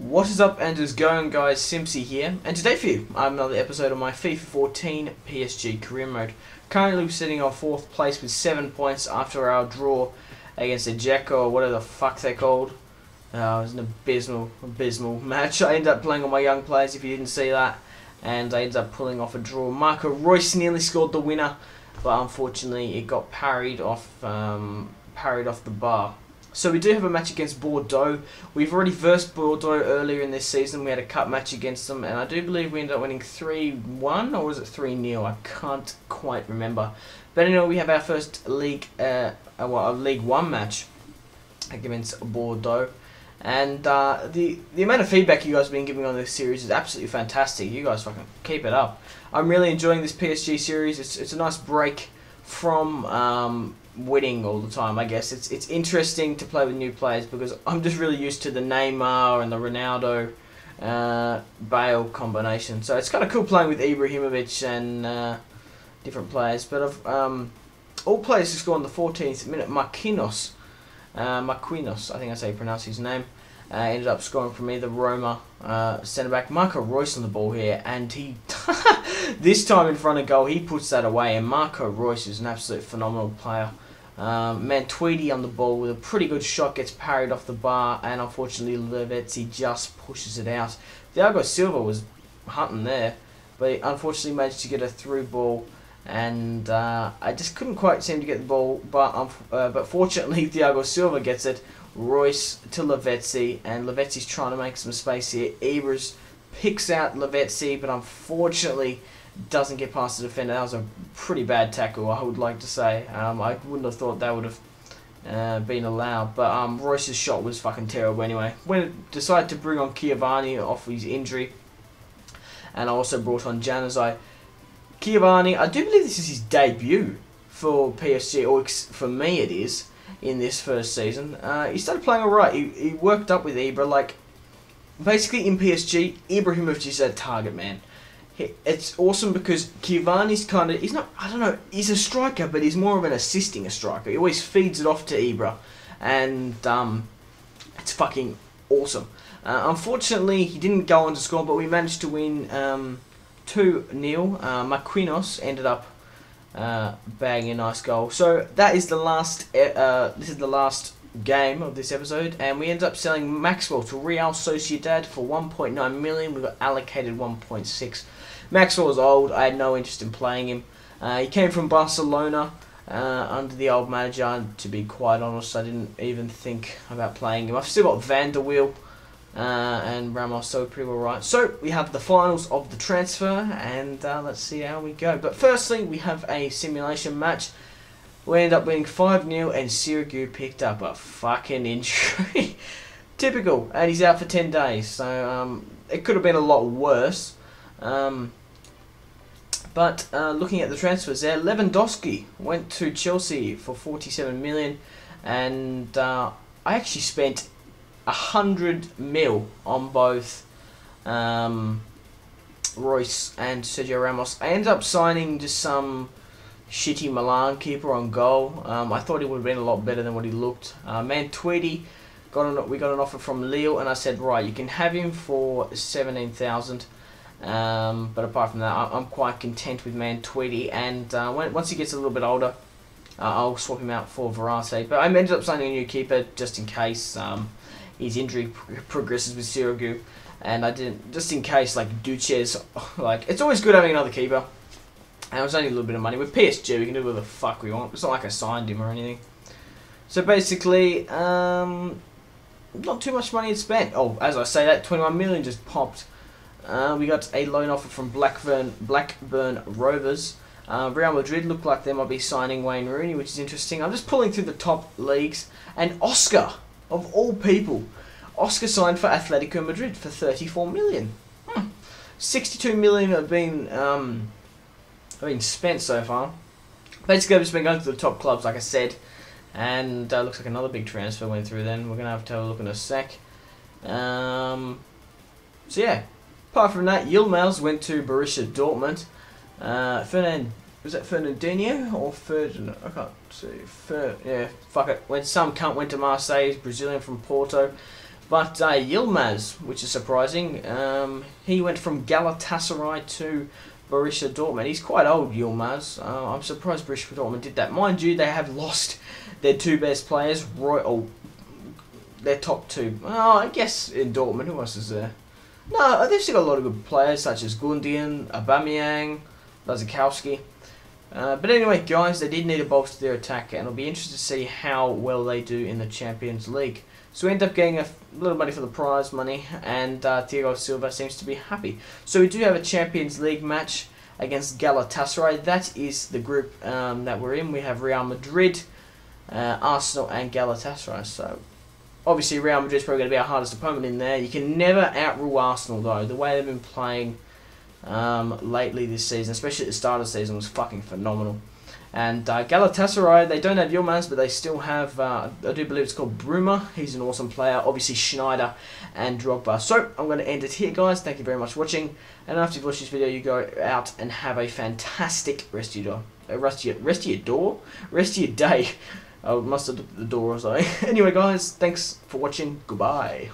What is up and is going, guys? Simpsy here, and today for you I have another episode of my FIFA 14 PSG career mode. Currently sitting on 4th place with 7 points after our draw against Ajeko, or whatever the fuck they're called. It was an abysmal match. I ended up playing all my young players, if you didn't see that, and I ended up pulling off a draw. Marco Reus nearly scored the winner, but unfortunately it got parried off the bar. So we do have a match against Bordeaux. We've already versed Bordeaux earlier in this season. We had a cup match against them, and I do believe we ended up winning 3-1, or was it 3-0? I can't quite remember. But anyway, we have our first League 1 match against Bordeaux. And the amount of feedback you guys have been giving on this series is absolutely fantastic. You guys fucking keep it up. I'm really enjoying this PSG series. It's a nice break from winning all the time. I guess it's interesting to play with new players because I'm just really used to the Neymar and the Ronaldo Bale combination. So it's kind of cool playing with Ibrahimovic and different players. But of all players who scored on the 14th minute, Marquinhos, I think that's how you pronounce his name, ended up scoring for me, the Roma centre back. Marco Reus on the ball here, and he this time in front of goal he puts that away. And Marco Reus is an absolute phenomenal player. Matuidi on the ball with a pretty good shot, gets parried off the bar, and unfortunately Lavezzi just pushes it out. Thiago Silva was hunting there, but he unfortunately managed to get a through ball, and I just couldn't quite seem to get the ball, but fortunately Thiago Silva gets it. Reus to Lavezzi, and Lavezzi's trying to make some space here. Ibras picks out Lavezzi, but unfortunately doesn't get past the defender. That was a pretty bad tackle, I would like to say. I wouldn't have thought that would have been allowed, but Reus's shot was fucking terrible anyway. When it decided to bring on Chiavani off his injury, and I also brought on Januzaj. Chiavani, I do believe this is his debut for PSG, or for me it is, in this first season. He started playing alright. He worked up with Ibra. Like, basically in PSG, Ibrahimovic is a target man. It's awesome because Chiavani's kind of, he's not, I don't know, he's a striker, but he's more of an assisting striker. He always feeds it off to Ibra, and it's fucking awesome. Unfortunately, he didn't go on to score, but we managed to win 2-0. Marquinhos ended up bagging a nice goal. So that is the last. This is the last game of this episode, and we ended up selling Maxwell to Real Sociedad for 1.9 million. We got allocated 1.6. Maxwell was old. I had no interest in playing him. He came from Barcelona under the old manager. To be quite honest, I didn't even think about playing him. I've still got Van der Wiel and Ramos, so pretty well right. So we have the finals of the transfer, and let's see how we go. But firstly, we have a simulation match. We ended up winning 5-0, and Sirigu picked up a fucking injury. Typical, and he's out for 10 days, so it could have been a lot worse. But looking at the transfers there, Lewandowski went to Chelsea for 47 million, and I actually spent 100 mil on both Reus and Sergio Ramos. I ended up signing just some shitty Milan keeper on goal. I thought he would have been a lot better than what he looked. Matuidi, we got an offer from Lille, and I said, right, you can have him for 17,000. But apart from that, I'm quite content with Matuidi, and once he gets a little bit older, I'll swap him out for Verratti. But I ended up signing a new keeper just in case his injury progresses with Sirigu, and I didn't, just in case, like Duches, like, it's always good having another keeper. And it was only a little bit of money. With PSG, we can do whatever the fuck we want. It's not like I signed him or anything. So basically, not too much money is spent. Oh, as I say that, 21 million just popped. We got a loan offer from Blackburn Rovers. Real Madrid look like they might be signing Wayne Rooney, which is interesting. I'm just pulling through the top leagues. And Oscar, of all people, Oscar signed for Atletico Madrid for 34 million. 62 million have been spent so far. Basically, I've just been going to the top clubs, like I said, and looks like another big transfer went through. Then we're gonna have to look in a sec. So yeah, apart from that, Yilmaz went to Borussia Dortmund. Was that Fernandinho or Ferdinand? I can't see. Yeah, fuck it. Some cunt went to Marseille, Brazilian from Porto. But Yilmaz, which is surprising, he went from Galatasaray to Borussia Dortmund. He's quite old, Yilmaz. I'm surprised Borussia Dortmund did that. Mind you, they have lost their two best players, their top two. Oh, I guess in Dortmund, who else is there? No, they've still got a lot of good players, such as Gundogan, Aubameyang, Lazikowski. But anyway, guys, they did need to bolster their attack, and it'll be interesting to see how well they do in the Champions League. So we end up getting a little money for the prize money, and Thiago Silva seems to be happy. So we do have a Champions League match against Galatasaray. That is the group that we're in. We have Real Madrid, Arsenal, and Galatasaray. So obviously Real Madrid's probably going to be our hardest opponent in there. You can never outrule Arsenal, though. The way they've been playing lately this season, especially at the start of the season, was fucking phenomenal. And Galatasaray, they don't have Yilmaz, but they still have, I do believe it's called Bruma. He's an awesome player. Obviously Schneider and Drogba. So I'm going to end it here, guys. Thank you very much for watching. And after you've watched this video, you go out and have a fantastic rest of your day. I must have looked at the door or something. Anyway, guys, thanks for watching. Goodbye.